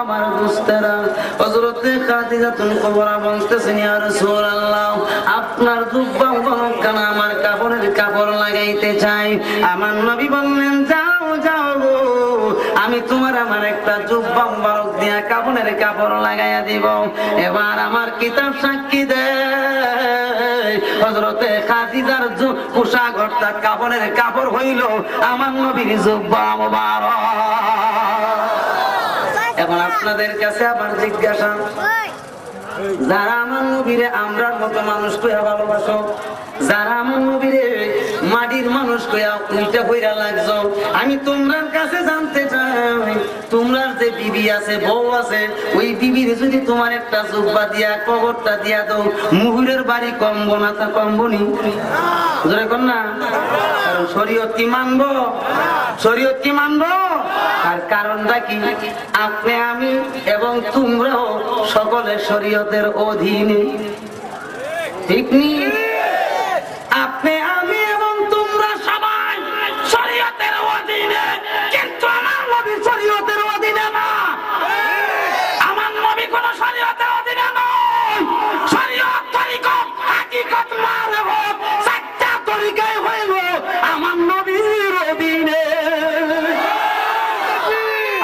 আমার দোস্তেরা, হযরতে খাদিজাতুল কুবরা বলতেছেন, ইয়া রাসূলুল্লাহ, আপনার জুব্বা মুবারকখানা আমার কাপড়ের কাপড় লাগাইতে চাই। আমার নবী বললেন, যাও যাও গো, আমি তোমার আমার একটা জুব্বা মুবারক দিয়া কাপড়ের কাপড় লাগাইয়া দিব। এবার আমার কিতাব সাক্ষী দেয়, হযরতে খাদিজার পোশাক অর্থাৎ কাপড়ের কাপড় হইল আমার নবীর জুব্বা মুবারক। এখন আপনাদের কাছে আবার জিজ্ঞাসা, যারা আমার নবীরে আমরার মতো মানুষ কইয়া ভালোবাসো, যারা আমার নবীরে মাটির মানুষ কইয়া উল্টা কইরা লাগছো, আমি তোমার কাছে জানতে চাই, তোমার যে বিবি আছে, বউ আছে, ওই বিবির যদি তোমার একটা জুব্বা দিয়া কবরটা দিয়া দাও, মুহুরের বাড়ি কমবো না? তা কমবনি? জোরে কর না। কারণ শরীয়ত কি মানবো? শরীয়ত কি মানবো? আর কারণটা কি? আপনি আমি এবং তোমরাও সকলে শরীয়তের অধীনে, ঠিক নি? আপনি আমি এবং তোমরা সবাই শরীয়তের অধীনে, কিন্তু আমার নবী শরীয়তের অধীনে না। আমার নবী কোন শরীয়তের অধীনে নয়। শরীয়ত তরিকত হাকিকত মারফত চারটা তরিকায় হইল আমার নবীর অধীনে।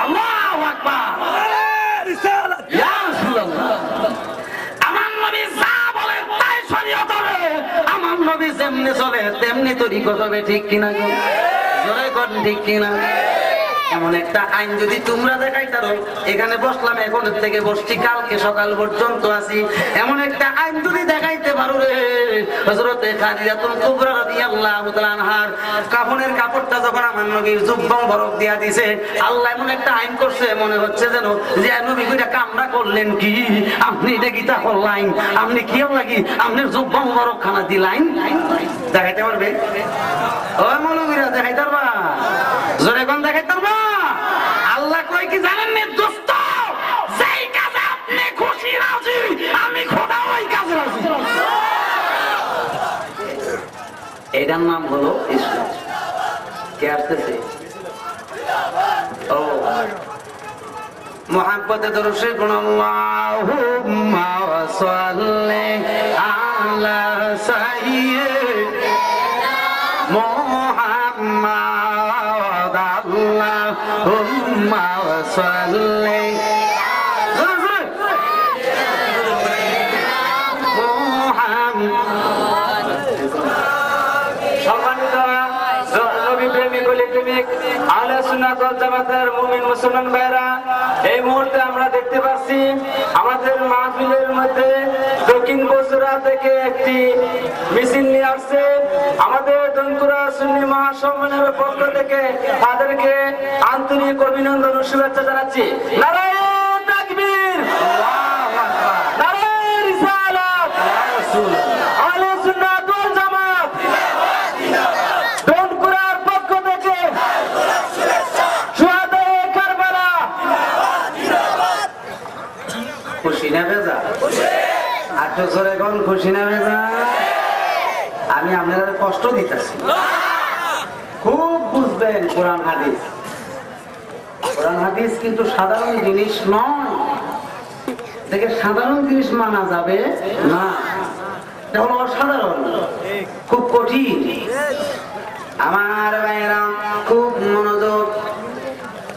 আল্লাহু আকবার। ইয়া রাসূলুল্লাহ, আমার নবী যা বলে তাই শরীয়ত হবে। আমার নবী যেমনি চলে তেমনি তরিকত হবে, ঠিক কিনা গো? জোরে কোন ঠিক কিনা? এমন একটা আইন যদি তোমরা দেখাইতারো, এখানে বসলাম, এখন থেকে বসছি, কালকে সকাল পর্যন্ত আছি, এমন একটা আইন যদি দেখাইতে পারো রে, হযরতে খাদিজাতুল কুবরা রাদিয়াল্লাহু তাআলা আনহার কাফনের কাপড়টা যখন আমার নবীর জুব্বা মুবারক দিয়া দিছে, আল্লাহ এমন একটা আইন করছে, মনে হচ্ছে যেন যে নবী কইটা কামনা করলেন কি, আপনি এটা কি তা করলেন, আপনি কি লাগি আপনার জুব্বা মুবারক খানা দিলেন। দেখাইতে পারবে? ও মৌলবীরা দেখাইতে পারবা? জোরে কোন দেখাইতে পারবা? আল্লাহ কই কি জানেন না দোস্ত, যেই কাজে আপনি খুশি রাজি, আমি খোদা ওই কাজে রাজি। এটার নাম হলো ইসলাম। কে আসতেছে? ও মুহাব্বতে দরুদ শরীফ আল্লাহুম্মা সাল্লি আলা সাইয়্যিদিনা মুহাম্মাদ, আল্লাহুম্মা সাল্লি মুসলমান ভাইরা, এই মুহূর্তে আমরা দেখতে পাচ্ছি আমাদের মাহফিলের মধ্যে দক্ষিণ বগুড়া থেকে একটি মিছিল নিয়ে আসছে। আমাদের দনকুরা সুন্নি মহাসম্মেলনের পক্ষ থেকে তাদেরকে আন্তরিক অভিনন্দন ও শুভেচ্ছা জানাচ্ছি। নারায়ে তাকবীর, আল্লাহু আকবার, নারায়ে রিসালাত, ইয়া রাসূলুল্লাহ, আহলে সুন্নাত ওয়াল জামাত দনকুরার পক্ষ থেকে খুশি না বেজা? আটশো জোরে কোন খুশি না বেজা? আমি আপনাদের কষ্ট দিতেছি, খুব বুঝবেন কোরআন হাদিস। কোরআন হাদিস কিন্তু সাধারণ জিনিস নয়, দেখে সাধারণ জিনিস মানা যাবে না, এটা হলো অসাধারণ, খুব কঠিন। আমার ভাইরা খুব মনোযোগ।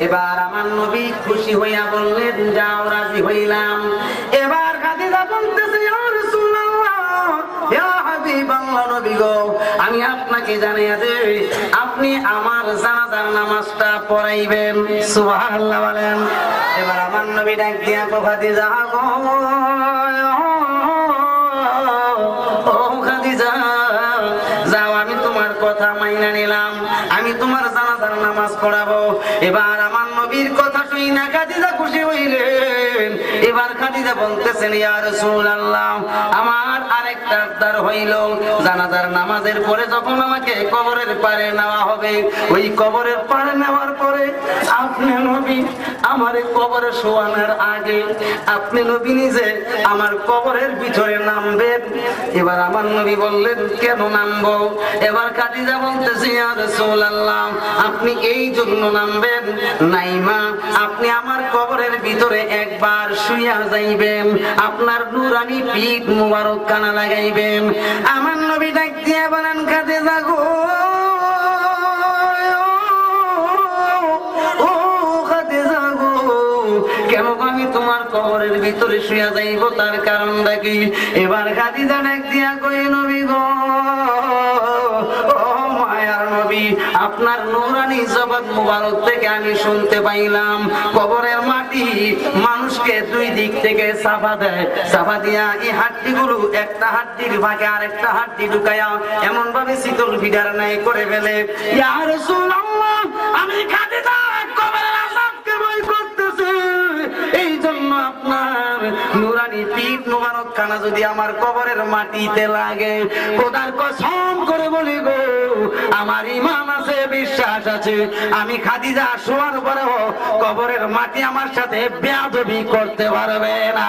এবার আমার নবী খুশি হইয়া বললেন, যাও, রাজি হইলাম। এবার খাদিজা বলতেছে, ইয়া রাসূলুল্লাহ, ইয়া হাবিবাল্লাহ, নবী গো, আমি আপনাকে জানিয়ে দেই, আপনি আমার জানাজার নামাজটা পড়াইবেন। সুবহানাল্লাহ বলেন। এবার আমার নবী ডাক দিয়া কো, খাদিজা গো, ও খাদিজা, যাও, আমি তোমার কথা মাইনা নিলাম, আমি তোমার জানাজার নামাজ পড়াবো। এবার আমার নবীর কথা শুই না খাদিজা খুশি হইলেন। এবার খাদিজা বলতেছেন ইয়া রাসূলুল্লাহ আমার আরেকটা আবদার হইল জানাজার নামাজের পরে যখন আমাকে কবরের পারে নেওয়া হবে ওই কবরের পারে নেওয়ার পরে আপনি নবী আমার কবরে শোয়ানোর আগে আপনি নবী নিজে আমার কবরের ভিতরে নামবেন। এবার আমার নবী বললেন কেন নামবো? এবার খাদিজা বলতেছে ইয়া রাসূলুল্লাহ আপনি এই জন্য নামবেন নাইমা আপনি আমার কবরের ভিতরে একবার শুইয়া যাইবেন আপনার নূরানি পিঠ মুবারক কানা লাগাইবেন। আমার নবী ডাক দিয়ে বলেন খাদিজা গো ও খাদিজা গো কেন আমি তোমার কবরের ভিতরে শুইয়া যাইব তার কারণটা কি? এবার খাদিজা ডাক দিয়া কই নবী গো আপনার নূরানি জবান মুবারক থেকে আমি শুনতে পাইলাম কবরের মাটি মানুষকে দুই দিক থেকে চাপা দেয়, চাপা দিয়া এই হাড্ডিগুলো একটা হাড্ডির ভাগে আরেকটা হাড্ডি ঢুকায়া এমন ভাবে শীতল ভিড়ার ন্যায় করে ফেলে। ইয়া রাসূলুল্লাহ আমি খাদিজা কবরের আযাবকে ভয় করতেছি এই জন্য আপনার নূরানি পিঠ মুবারক খানা যদি আমার কবরের মাটিতে লাগে খোদার কসম করে বলি গো আমার ঈমান আছে বিশ্বাস আছে আমি খাদিজা শোয়ার পরেও কবরের মাটি আমার সাথে বেয়াদবি করতে পারবে না।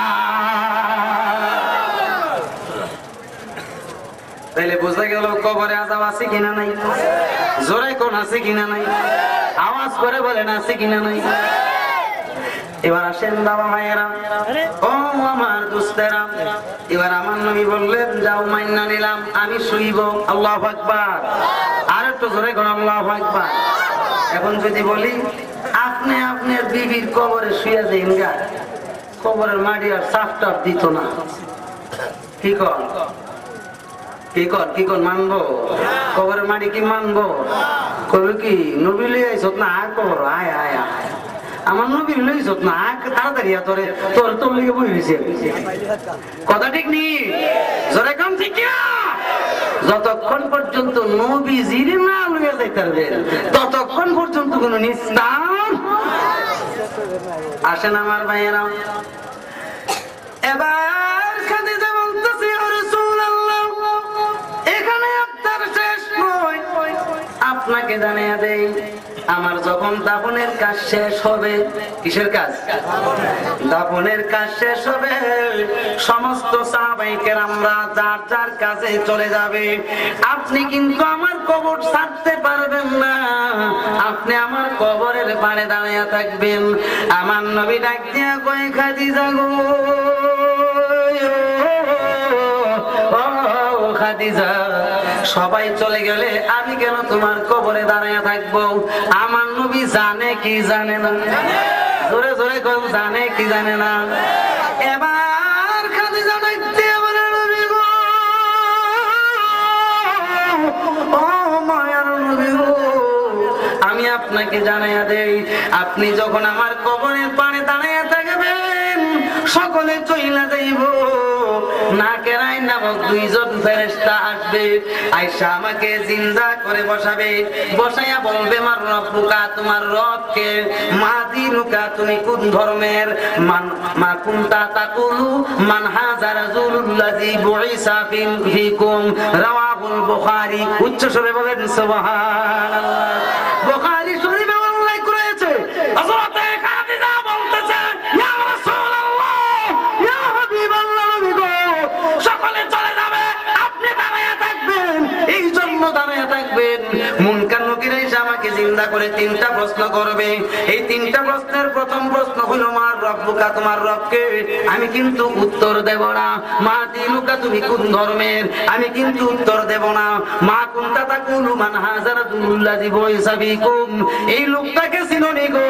তাইলে বোঝা গেল কবরে আযাব আছে কিনা নাই? জোরে কোন আছে কিনা নাই? আওয়াজ করে বলেন আছে কিনা নাই? এবার আসেন বাবা মায়েরা ও আমার দোস্তেরা এবার আমার নবী বললেন যাও মাইন্না নিলাম আমি শুইব। আল্লাহু আকবার আর একটু জোরে কোন আল্লাহু আকবার। এখন যদি বলি আপনি আপনার বিবির কবরে শুয়ে যাইন গা কবরের মাটি আর সাফ টাফ দিত না কি কর কি কর মানবো? কবরের মাটি কি মানবো? কবে কি নবী লিয়ে আইছ না আর কবর আয় আয় আয় আমার নবীর লইছ না তাড়াতাড়ি তোরে তোর তোর লিগে বই হইছে কথা ঠিক নি? জোরে কম ঠিক কিনা? যতক্ষণ পর্যন্ত নবীজির না লইয়া যাইতে পারবে ততক্ষণ পর্যন্ত কোন নিস্তার আসেন আমার ভাইয়েরা। এবার খাদিজা বলতেছে ইয়া রাসূলুল্লাহ এখানে আপনার শেষ নয় আপনাকে জানিয়ে দেই আমার যখন দাফনের কাজ শেষ হবে কিসের কাজ? দাফনের কাজ শেষ হবে সমস্ত সাহাবায়ে কেরামরা যার যার কাজে চলে যাবে আপনি কিন্তু আমার কবর ছাড়তে পারবেন না আপনি আমার কবরের পাড়ে দাঁড়িয়ে থাকবেন। আমার নবী ডাক দিয়া কয় খাদিজা গো খাদিজা সবাই চলে গেলে আমি কেন তোমার কবরে দাঁড়িয়ে থাকবো? আমার নবী জানে কি জানে না? জোরে জোরে কোন জানে কি জানে না? এবার খাদিজা ডাকতে বলে নবী গো ও মায়ার নবী গো আমি আপনাকে জানাইয়া দেই আপনি যখন আমার কবরের পাড়ে দাঁড়িয়ে থাকবেন সকলে চইলা যাইব নাকেরাই নামক দুইজন ফেরেশতা আসবে আয়েশা আমাকে জিন্দা করে বসাবে বসাইয়া বলবে মার রব্বুকা তোমার রবকে মা দিনুকা তুমি কোন ধর্মের মা কুনতা তাকুলু মান হাযা রাসূলুল্লাযী বুইসা ফিকুম রাওয়াহুল বুখারী উচ্চ স্বরে বলেন সুবহানাল্লাহ। বুখারী শরীফে উল্লেখ করেছে হযরত খাদিজা বলতেছে ইয়া রাসূলুল্লাহ ইয়া হাবিবাল্লাহ নবী গো সকলে চলে যাবে আপনি দাঁড়িয়ে থাকবেন এই জন্য দাঁড়িয়ে থাকবেন মুনকার নকির এসে আমাকে জিন্দা করে তিনটা প্রশ্ন করবে এই তিনটা প্রশ্নের প্রথম প্রশ্ন হলো মার রব্বুকা তোমার রবকে আমি কিন্তু উত্তর দেব না মা দিনুকা তুমি কোন ধর্মের আমি কিন্তু উত্তর দেব না মা কুনতা তাকুলু মান হাযা রাসূলুল্লাযী বুইসা ফিকুম এই লোকটাকে চিনোনি গো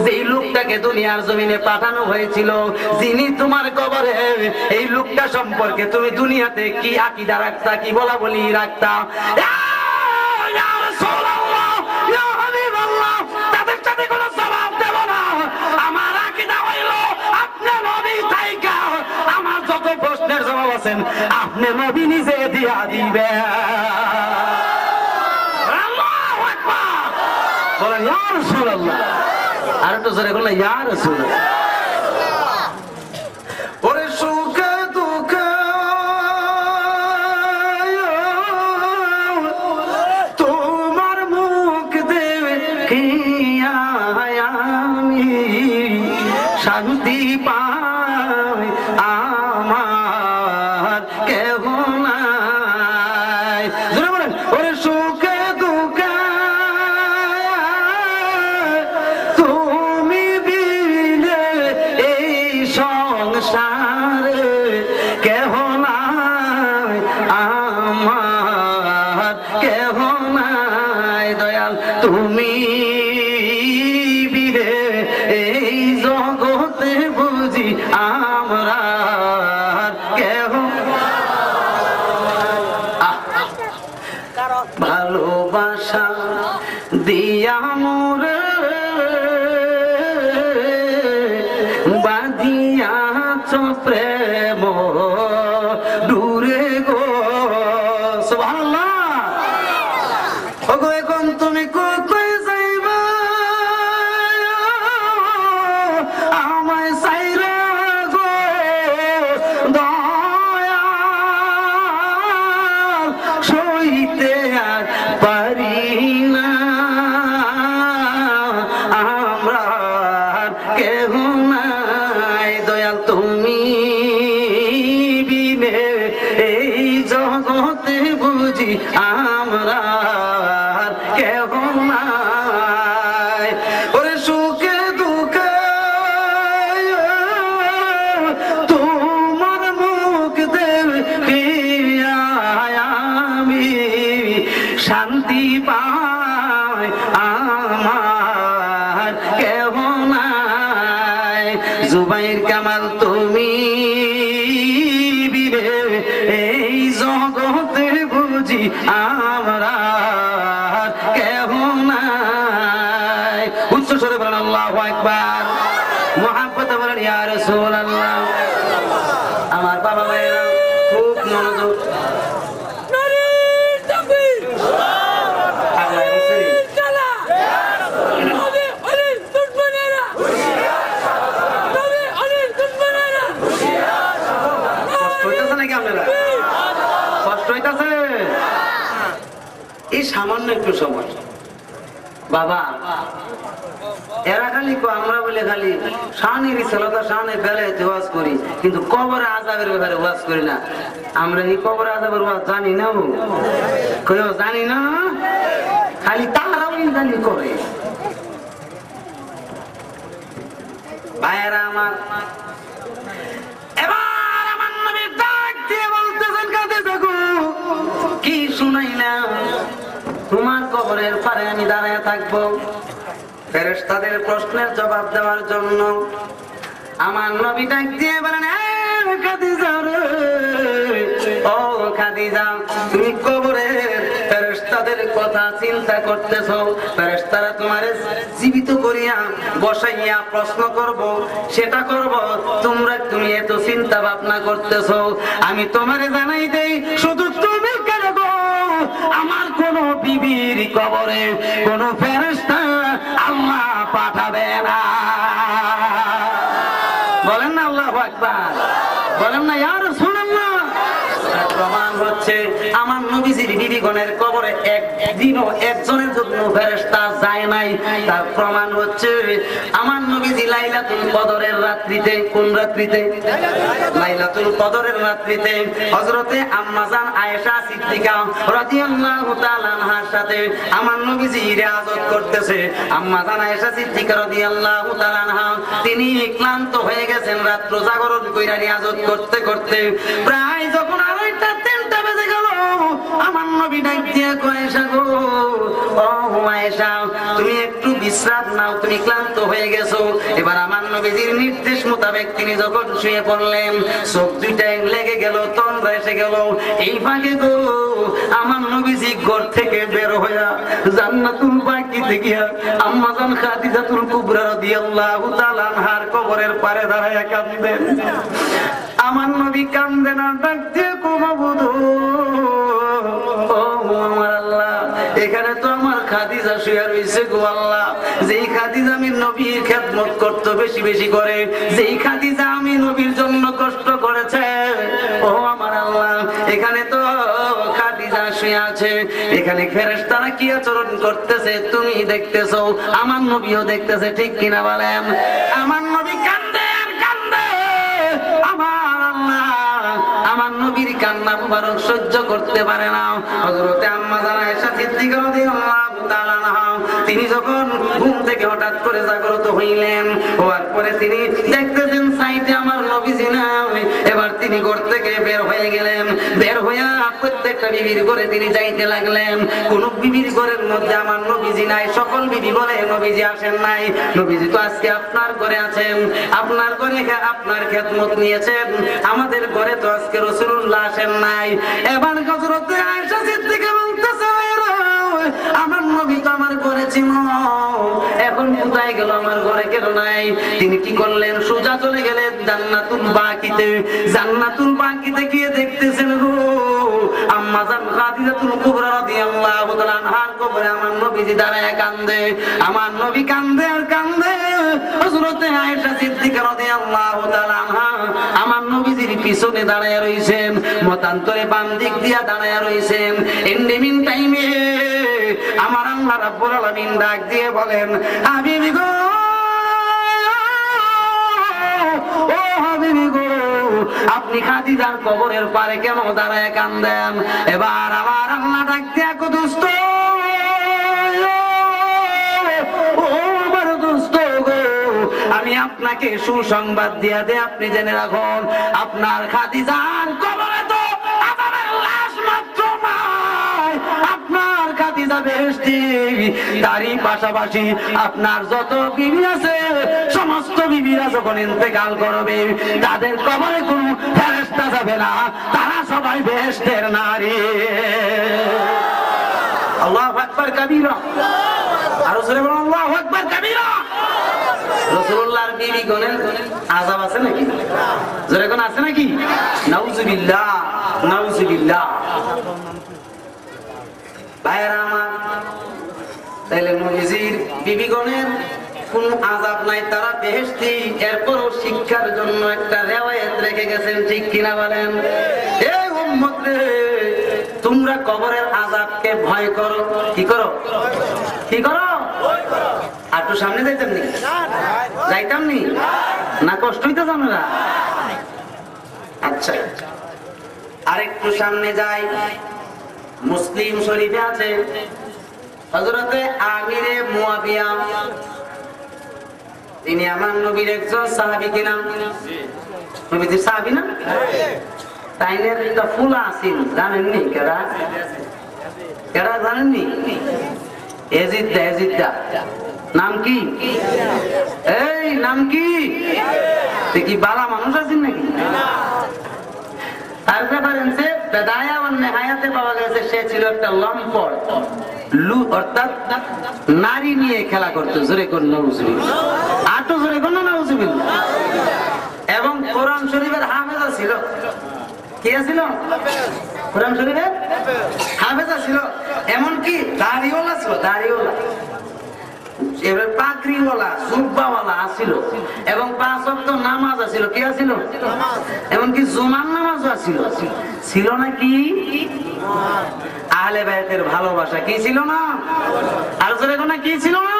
যেই লোকটাকে দুনিয়ার জমিনে পাঠানো হয়েছিল যিনি তোমার কবরে এই লোকটা সম্পর্কে তুমি দুনিয়াতে কি আকীদা রাখতা কি বলা বলি রাখতা? ইয়া রাসূলুল্লাহ ইয়া হাবিবাল্লাহ তাদের সাথে কোনো জবাব দেব না আমার আকীদা হইল আপনি নবী তাইকা আমার যত প্রশ্নের জবাব আছেন আপনি নবী নিজে দিয়া দিবেন। আল্লাহু আকবার বলেন ইয়া রাসূলুল্লাহ আর তো জোরে বলেন ইয়া রাসূলুল্লাহ। শান্তি পায় আমার কেহ নাই। ওরে সুখে দুঃখে তুমি বিনে এই সংসারে কেহ নাই আমার কেহ নাই দয়াল তুমি বিনে এই জগতে বুঝি আমরা কেহ ভালোবাসা দিয়া মোরে বাঁধিয়াছ প্রেম দূরে গো সুবহানাল্লাহ। ওগো এখন তুমি কোথায় যাইবা আমায় সাইরা গো দয়া সইতে আর পারি না আমরা কেহ নাই দয়াল তুমি বিনে এই জগতে বুঝি আমরা কেহ নাই। ওরে সুখে দুঃখে তোমার মুখ দেখিয়া আমি শান্তি পাই আমার কেহ নাই। জুবাইর কামাল তুমি বিনে এই জগতে বুঝি আমরা কেহ নাই। উচ্চ স্বরে বলেন আল্লাহু আকবার, মুহাব্বতে বলেন ইয়া রাসূলুল্লাহ। আমার বাবা ভাইয়েরা খুব মনোযোগ এই সামান্য একটু সময় বাবা এরা খালি আমরা বলে খালি শানের ছেলেটা শানে ফেলে ওয়াজ করি, কিন্তু কবরে আযাবের ব্যাপারে ওয়াজ করি না। আমরা এই কবরে আযাবের ওয়াজ জানি না, কেউ জানি না, খালি তারাও জানি করে। ভাইয়েরা আমার, এবার আমার নবীর ডাক দিয়ে বলতেছেন কাঁদে থাকো কি শুনাইলাম, তোমার কবরের পারে আমি দাঁড়ায় থাকবো ফেরেশতাদের প্রশ্নের জবাব দেওয়ার জন্য। আমার নবী ডাক দিয়ে বলেন খাদিজা রে, ও খাদিজা তুমি কবরের ফেরেশতাদের কথা চিন্তা করতেছো, ফেরেশতারা তোমারে জীবিত করিয়া বসাইয়া প্রশ্ন করব, সেটা করব, তুমি এত চিন্তা ভাবনা করতেছো। আমি তোমারে জানাই দেই, শুধু তুমি কেন গো আমার কোন বিবির কবরে কোন ফেরেশতা আল্লাহ পাঠাবে না। বলেন না আল্লাহু আকবার, বলেন না ইয়া রাসূলুল্লাহ। প্রমাণ হচ্ছে আমার নবীজির বিবিগণের কবরে একদিনও একজনের জন্য ফেরেশতা যায় নাই। তার প্রমাণ হচ্ছে আমার নবীজি লাইলাতুল কদরের রাত্রিতে, কোন রাত্রিতে? লাইলাতুল কদরের রাত্রিতে হযরতে আম্মা জান আয়েশা সিদ্দিকা রাদিয়াল্লাহু তাআলা আনহার সাথে আমার নবীজি রিয়াজত করতেছে। আম্মা জান আয়েশা সিদ্দিকা রাদিয়াল্লাহু তাআলা আনহা তিনি ক্লান্ত হয়ে গেছেন রাত্র জাগরণ কইরা রিয়াজত করতে করতে। প্রায় যখন আড়াইটা 3টা বেজে গেল, আমার নবী ডাক দিয়ে কয় আয়েশা গো, ও আয়েশা তুমি একটু বিশ্রাম নাও, তুমি ক্লান্ত হয়ে গেছো। এবার আমার নবীজির নির্দেশ মোতাবেক তিনি যখন শুয়ে পড়লেন, চোখ দুইটা লেগে গেল, তন্দ্রা এসে গেল। এই ফাঁকে গো আমার নবীজি ঘর থেকে বের হইয়া জান্নাতুল বাকিতে গিয়া আম্মা জান খাদিজাতুল কুবরা রাদিয়াল্লাহু তাআলা আনহার কবরের পারে দাঁড়ায়া কাঁদেন। আমার নবী কাঁদেন আর ডাক দিয়ে কোমাবুদ, ও আমার আল্লাহ, এখানে তো আমার খাদিজা শুয়ে রইছে গো আল্লাহ। যেই খাদিজা আমি নবীর খেদমত করতে বেশি বেশি করে, যেই খাদিজা আমি নবীর জন্য কষ্ট করেছে, ও আমার আল্লাহ, এখানে তো খাদিজা শুয়ে আছে। এখানে ফেরেশতারা কি আচরণ করতেছে তুমি দেখতেছো, আমার নবীও দেখতেছে, ঠিক কিনা বলেন? আমার নবী কাঁদে মুবারক সহ্য করতে পারে না। হযরতে আম্মা জান আয়েশা সিদ্দিকা রাদিয়াল্লাহু তাআলা আনহা তিনি যখন ঘুম থেকে হঠাৎ করে জাগ্রত হইলেন, হওয়ার পরে তিনি দেখতেছেন সাইডে আমার নবীজি নাই। এবার তিনি ঘর থেকে বের হয়ে গেলেন। বের হইয়া প্রত্যেকটা বিবির ঘরে তিনি যাইতে লাগলেন। কোন বিবির ঘরের মধ্যে আমার নবীজি নাই। সকল বিবি বলে নবীজি আসেন নাই। নবীজি তো আজকে আপনার ঘরে আছেন, আপনার ঘরে আপনার খেদমত নিয়েছেন, আমাদের ঘরে তো আজকে রাসূলুল্লাহ আসেন নাই। এবার হযরতে আয়েশা সিদ্দিকা বলতেছে, আমার নবী তো আমার ঘরে ছিল, এখন কোথায় গেল? আমার ঘরে কেন নাই? তিনি কি করলেন? সোজা চলে গেলেন জান্নাতুল বাকিতে। জান্নাতুল বাকিতে গিয়ে দেখতেছেন গো আম্মা জান খাদিজাতুল কুবরা রাদিয়াল্লাহু তাআলা আনহার কবরে আমার নবীজি দাঁড়ায় কান্দে। আমার নবী কান্দে আর কান্দে। হযরতে আয়েশা সিদ্দিকা রাদিয়াল্লাহু তাআলা আনহা আমার নবীজির পিছনে দাঁড়ায় রইছেন, মতান্তরে বাম দিক দিয়া দাঁড়ায় রইছেন। ইন দ্য মিন টাইমে আমার আল্লাহ রাব্বুল আলামিন ডাক দিয়ে বলেন, হাবিবি গো, ও হাবিবি গো, আপনি খাদিজার কবরের পারে কেন দাঁড়ায় কান্দেন? এবার আমার আল্লাহ ডাক দিয়ে কো, দোস্ত, ও আমার দোস্ত গো, আমি আপনাকে সুসংবাদ দিয়া দে, আপনি জেনে রাখুন, আপনার খাদিজার কবরে তো আদমের লাশ মাত্র নাই, আপনার খাদিজা বেহেশতি। তারই পাশাপাশি আপনার যত বিবি আছে, সমস্ত বিবিরা যখন ইন্তেকাল করবে, তাদের কবরে কোনো ফেরেশতা যাবে না, তারা সবাই বেহেশতের নারী। আল্লাহু আকবার কাবীরা, আরো জোরে বলুন আল্লাহু আকবার কাবীরা। রাসূলুল্লাহর বিবি গণের আযাব আছে নাকি? জোরে কোন আছে নাকি? নাউযুবিল্লাহ, নাউযুবিল্লাহ। ভাইরা আমার, তাইলে নবীজির বিবিগণের কোন আযাব নাই, তারা বেহেশতি। এরপরও শিক্ষার জন্য একটা রিওয়ায়াত রেখে গেছেন, ঠিক কিনা বলেন? এই উম্মত রে, তোমরা কবরের আযাবকে ভয় করো। কি করো? কি করো? আর তো সামনে যাইতাম নি? যাইতাম নি? না কষ্ট হইতেছ আমরা? আচ্ছা, আরেকটু সামনে যাই। মুসলিম শরীফে আছে হযরতে আমিরে মুয়াবিয়া, তিনি আমার নবীর একজন সাহাবী। কিনা নবীর সাহাবী না? তাইনের একটা ফুলা আছেন, জানেননি? কেডা কেডা জানেননি? এজিদা, এজিদা নাম কি? এই নাম কি? কি বালা মানুষ আছেন নাকি? তার ব্যাপারে বেদায়া ও নেহায়াতে পাওয়া গেছে সে ছিল একটা লম্পট, অর্থাৎ নারী নিয়ে খেলা করতো। জোরে কোন নাউযুবিল্লাহ, আটো জোরে কোন নাউযুবিল্লাহ। এবং কোরআন শরীফের হাফেজা ছিল। কি ছিল? কোরআন শরীফের হাফেজা ছিল। এমনকি দাড়িওয়ালা ছিল, দাড়িওয়ালা, এবার পাগড়িওয়ালা, জুব্বাওয়ালা আছিল। এবং 5 ওয়াক্ত নামাজ আছিল। কি আছিল? এমনকি জুমার নামাজও আছিল। ছিল না কি? আহলে বাইতের ভালোবাসা কি ছিল না? আর জোরে কোন কি ছিল না?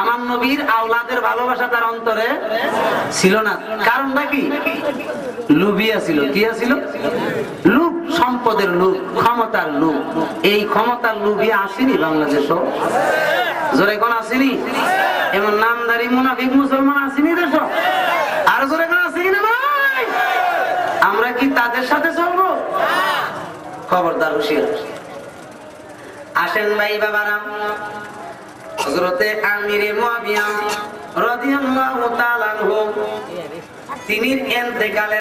আমার নবীর আওলাদের ভালোবাসা তার অন্তরে ছিল না। কারণটা কি? লুভিয়া ছিল। কি ছিল? লোভ, সম্পদের লোভ, ক্ষমতার লোভ। এই ক্ষমতার লোভিয়া আসেনি বাংলাদেশও? জোরে কোন আসেনি? এমন নামদারি মুনাফিক মুসলমান আসেনি দেশ? আর জোরে কোন আসেনি না ভাই? আমরা কি তাদের সাথে চলবো? খবরদার, হুঁশিয়ার। আসেন ভাই বাবারা, হযরতে আমিরে মুয়াবিয়া রাদিয়াল্লাহু তাআলা আনহু তিনি ইন্তেকালের